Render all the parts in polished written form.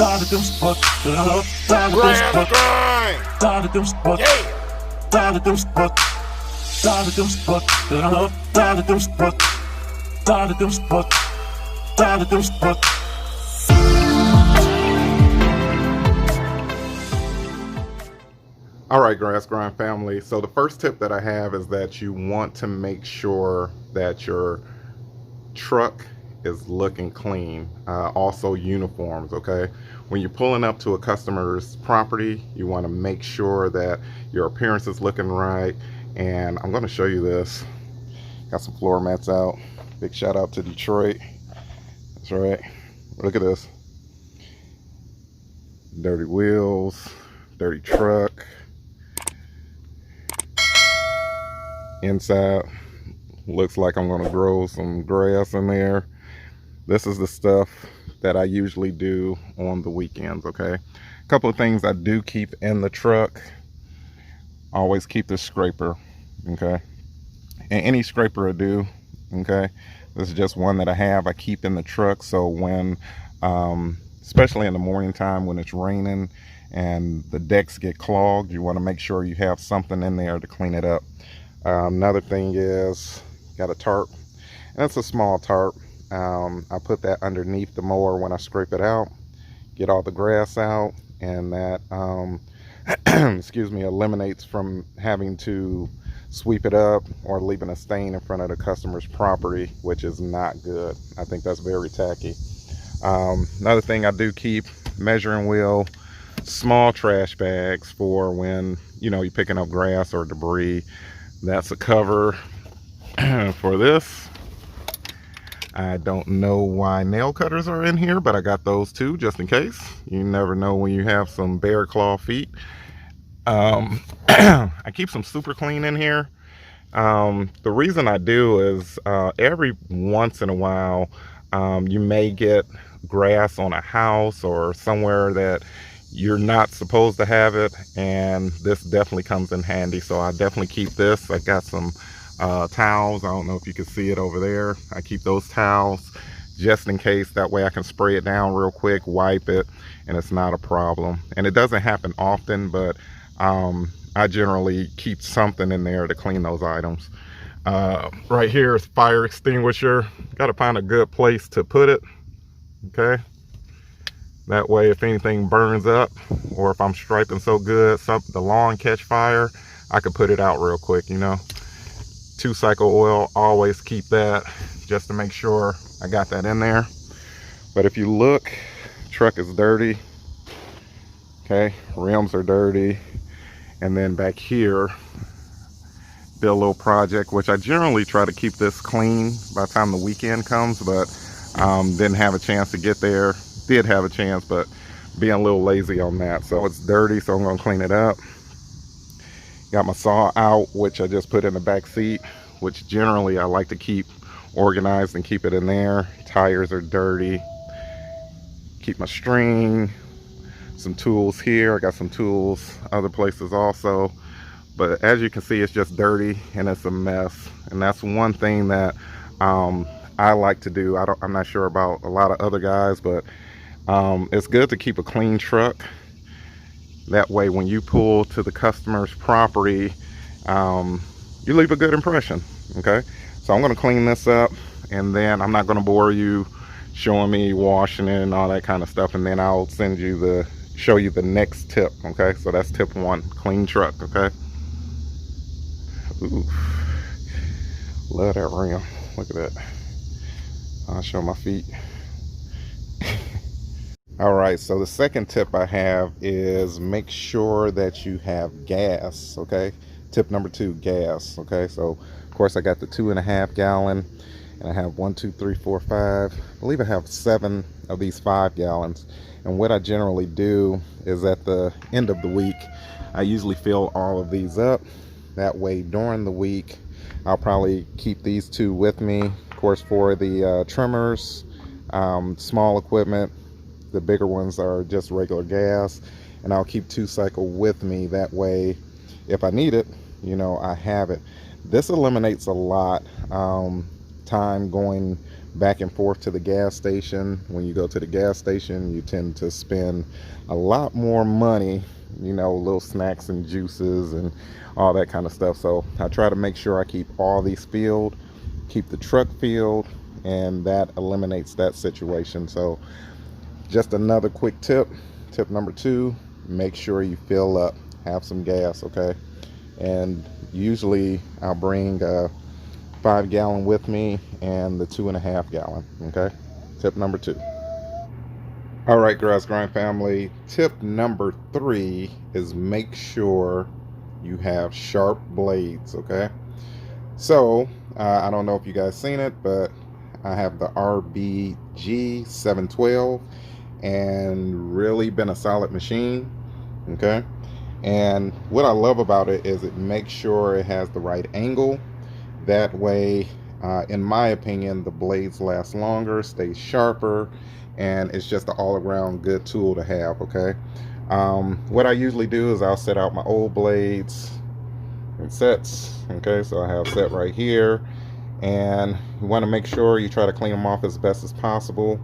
Tired of them spots. Tired of them Grab the spots. grind. Tired of them spots. Yeah. Tired of them spots. Tired of them spots. Tired of them spots. Tired of them spots. Tired of them spots. All right, Grass Grind family. So the first tip that I have is that you want to make sure that your truck is looking clean. Also uniforms, okay? When you're pulling up to a customer's property, you want to make sure that your appearance is looking right. And I'm going to show you this. Got some floor mats out. Big shout out to Detroit. That's right. Look at this. Dirty wheels, dirty truck. Inside looks like I'm going to grow some grass in there. This is the stuff that I usually do on the weekends, okay? A couple of things I do keep in the truck. Always keep the scraper, okay? And any scraper I do, okay? This is just one that I have. I keep in the truck, so when, especially in the morning time when it's raining and the decks get clogged, you want to make sure you have something in there to clean it up. Another thing is, got a tarp, and it's a small tarp. I put that underneath the mower when I scrape it out, get all the grass out, and that, excuse me, eliminates from having to sweep it up or leaving a stain in front of the customer's property, which is not good. I think that's very tacky. Another thing I do keep, measuring wheel, small trash bags for when, you know, you're picking up grass or debris. That's a cover for this. I don't know why nail cutters are in here, but I got those too, just in case. You never know when you have some bear claw feet. I keep some super clean in here. The reason I do is every once in a while, you may get grass on a house or somewhere that you're not supposed to have it, and this definitely comes in handy. So I definitely keep this. I got some towels. I don't know if you can see it over there. I keep those towels just in case. That way I can spray it down real quick, wipe it, and it's not a problem. And it doesn't happen often, but I generally keep something in there to clean those items. Right here is fire extinguisher. Got to find a good place to put it, okay? That way, if anything burns up, or if I'm striping so good, the lawn catch fire, I could put it out real quick, you know. 2-cycle oil, always keep that, just to make sure I got that in there. But if you look, truck is dirty, okay, rims are dirty. And then back here, did a little project, which I generally try to keep this clean by the time the weekend comes, but didn't have a chance to get there. Did have a chance, but being a little lazy on that. So it's dirty, so I'm gonna clean it up. Got my saw out, which I just put in the back seat, which generally I like to keep organized and keep it in there. Tires are dirty. Keep my string, some tools here. I got some tools other places also, but as you can see, it's just dirty and it's a mess. And that's one thing that I like to do. I'm not sure about a lot of other guys, but it's good to keep a clean truck. That way when you pull to the customer's property, you leave a good impression, okay? So I'm going to clean this up, and then I'm not going to bore you showing me washing it and all that kind of stuff, and then I'll show you the next tip, okay? So that's tip 1, clean truck, okay? Ooh, love that rim. Look at that. I'll show my feet. All right, so the second tip I have is make sure that you have gas, okay? Tip number 2, gas, okay? So of course I got the 2.5 gallon, and I have 1, 2, 3, 4, 5. I believe I have 7 of these 5 gallons. And what I generally do is at the end of the week, I usually fill all of these up. That way during the week, I'll probably keep these 2 with me. Of course, for the trimmers, small equipment, the bigger ones are just regular gas, and I'll keep 2-cycle with me. That way, if I need it, you know, I have it. This eliminates a lot time going back and forth to the gas station. When you go to the gas station, you tend to spend a lot more money, you know, little snacks and juices and all that kind of stuff. So I try to make sure I keep all these filled, keep the truck filled, and that eliminates that situation. So just another quick tip number 2, make sure you fill up, have some gas, okay? And usually I'll bring a 5-gallon with me and the 2.5-gallon, okay? Tip number 2. All right, Grass Grind family, tip number 3 is make sure you have sharp blades, okay? So I don't know if you guys seen it, but I have the RBG 712 and really been a solid machine, okay? And what I love about it is it makes sure it has the right angle. That way, in my opinion, the blades last longer, stay sharper, and it's just an all-around good tool to have, okay? What I usually do is I'll set out my old blades in sets, okay? So I have set right here, and you want to make sure you try to clean them off as best as possible.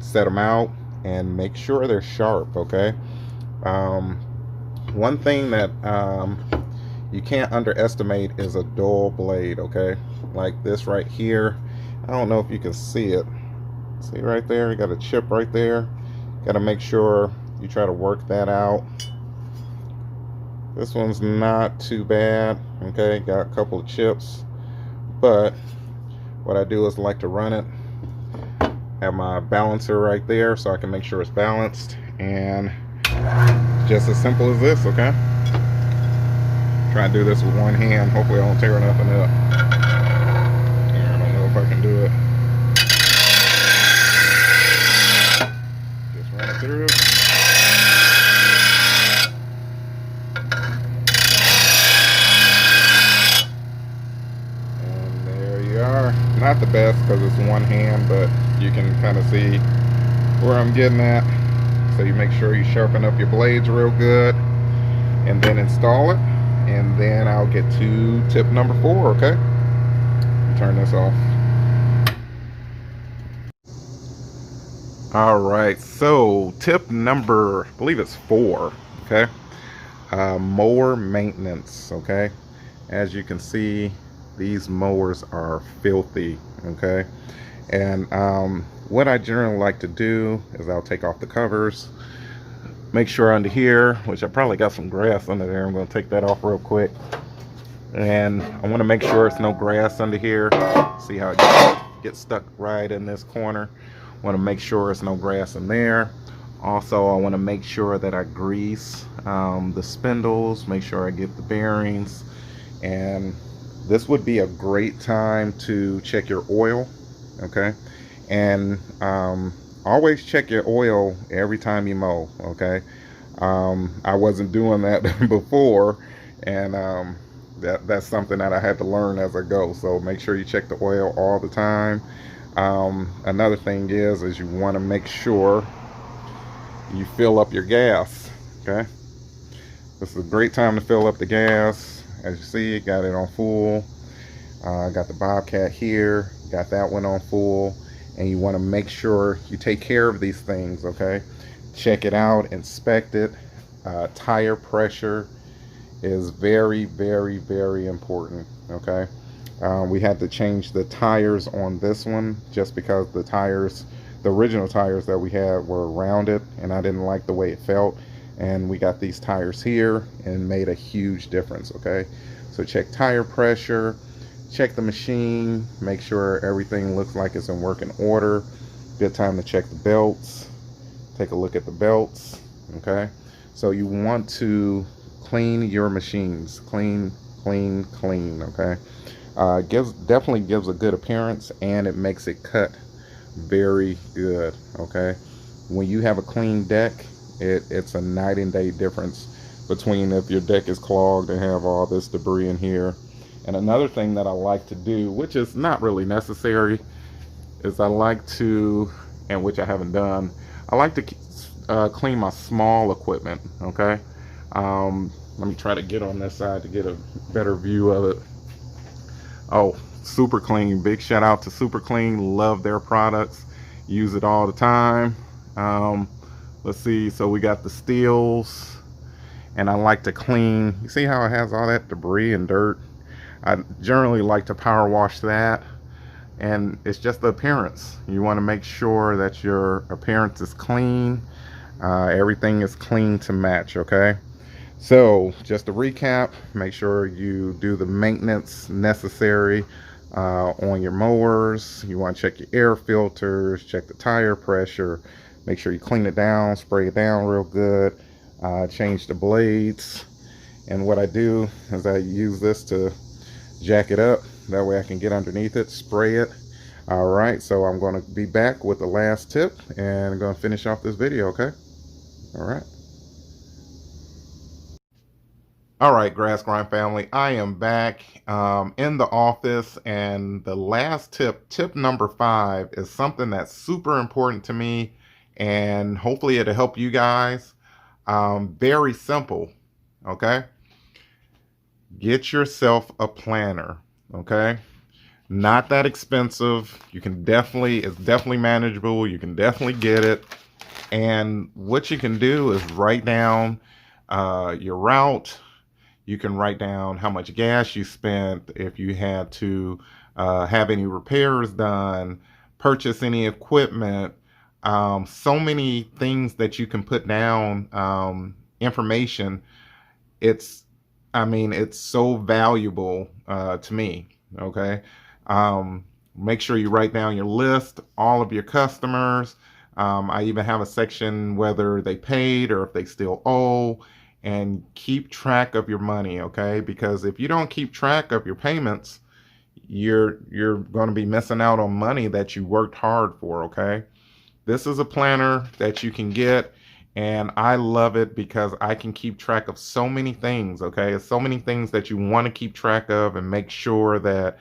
Set them out and make sure they're sharp, okay? One thing that you can't underestimate is a dull blade, okay? Like this right here. I don't know if you can see it. See right there, you got a chip right there. Got to make sure you try to work that out. This one's not too bad, okay? Got a couple of chips, but what I do is like to run it. Have my balancer right there so I can make sure it's balanced, and just as simple as this, okay? Try to do this with one hand. Hopefully I don't tear nothing up. I don't know if I can do it. Just run it through. And there you are. Not the best because it's one hand, but you can kind of see where I'm getting at. So you make sure you sharpen up your blades real good and then install it. And then I'll get to tip number 4, okay? Turn this off. All right, so tip number, I believe it's 4, okay? Mower maintenance, okay? As you can see, these mowers are filthy, okay? And what I generally like to do is I'll take off the covers, make sure under here, which I probably got some grass under there, I'm going to take that off real quick. And I want to make sure it's no grass under here. See how it gets stuck right in this corner. I want to make sure it's no grass in there. Also, I want to make sure that I grease the spindles, make sure I get the bearings. And this would be a great time to check your oil, okay? And always check your oil every time you mow, okay? I wasn't doing that before, and that's something that I had to learn as I go. So make sure you check the oil all the time. Another thing is you want to make sure you fill up your gas, okay? This is a great time to fill up the gas. As you see, got it on full. Got the Bobcat here, got that one on full. And you want to make sure you take care of these things, okay? Check it out, inspect it. Tire pressure is very, very, very important, okay? We had to change the tires on this one just because the tires, the original tires that we had were rounded and I didn't like the way it felt. And we got these tires here and made a huge difference, okay? So check tire pressure. Check the machine, make sure everything looks like it's in working order. Good time to check the belts. Take a look at the belts, okay? So you want to clean your machines. Clean, clean, clean, okay? Definitely gives a good appearance, and it makes it cut very good, okay? When you have a clean deck, it's a night and day difference between if your deck is clogged and have all this debris in here. And another thing that I like to do, which is not really necessary, is I like to, and which I haven't done, I like to clean my small equipment, okay? Let me try to get on this side to get a better view of it. Oh, Super Clean. Big shout out to Super Clean. Love their products. Use it all the time. Let's see. So we got the steels, and I like to clean. You see how it has all that debris and dirt? I generally like to power wash that, and it's just the appearance. You want to make sure that your appearance is clean. Everything is clean to match, okay? So just to recap, make sure you do the maintenance necessary on your mowers. You want to check your air filters, check the tire pressure, make sure you clean it down, spray it down real good, change the blades. And what I do is I use this to jack it up. That way I can get underneath it, spray it. All right, so I'm going to be back with the last tip and I'm going to finish off this video, okay? All right. All right, Grass Grind family, I am back in the office, and the last tip number 5, is something that's super important to me, and hopefully it'll help you guys. Very simple, okay? Get yourself a planner, okay? Not that expensive. You can it's definitely manageable. You can definitely get it. And what you can do is write down your route. You can write down how much gas you spent, if you had to have any repairs done, purchase any equipment. So many things that you can put down, information. It's so valuable to me, okay? Make sure you write down your list, all of your customers. I even have a section whether they paid or if they still owe, and keep track of your money, okay? Because if you don't keep track of your payments, you're going to be missing out on money that you worked hard for, okay? This is a planner that you can get, and I love it because I can keep track of so many things, okay? It's so many things that you want to keep track of and make sure that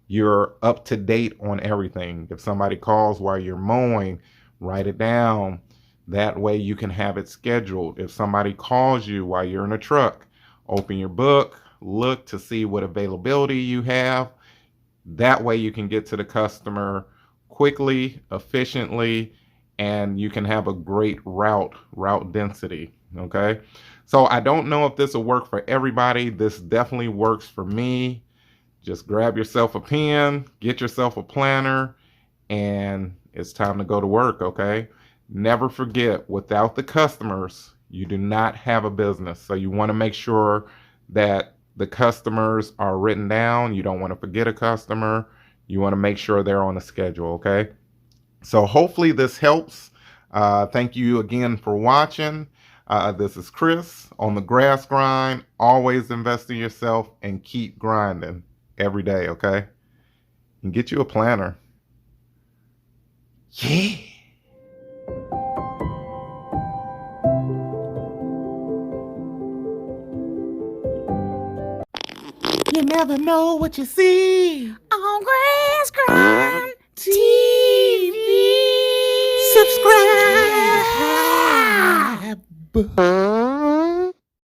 you're up to date on everything. If somebody calls while you're mowing, write it down. That way you can have it scheduled. If somebody calls you while you're in a truck, open your book, look to see what availability you have. That way you can get to the customer quickly, efficiently, and you can have a great route density, okay? So I don't know if this will work for everybody. This definitely works for me. Just grab yourself a pen, get yourself a planner, and it's time to go to work, okay? Never forget, without the customers, you do not have a business. So you want to make sure that the customers are written down. You don't want to forget a customer. You want to make sure they're on the schedule, okay? So hopefully this helps. Thank you again for watching. This is Chris on the Grass Grind. Always invest in yourself and keep grinding every day, okay? And get you a planner. Yeah. You never know what you see on Grass Grind TV. Subscribe.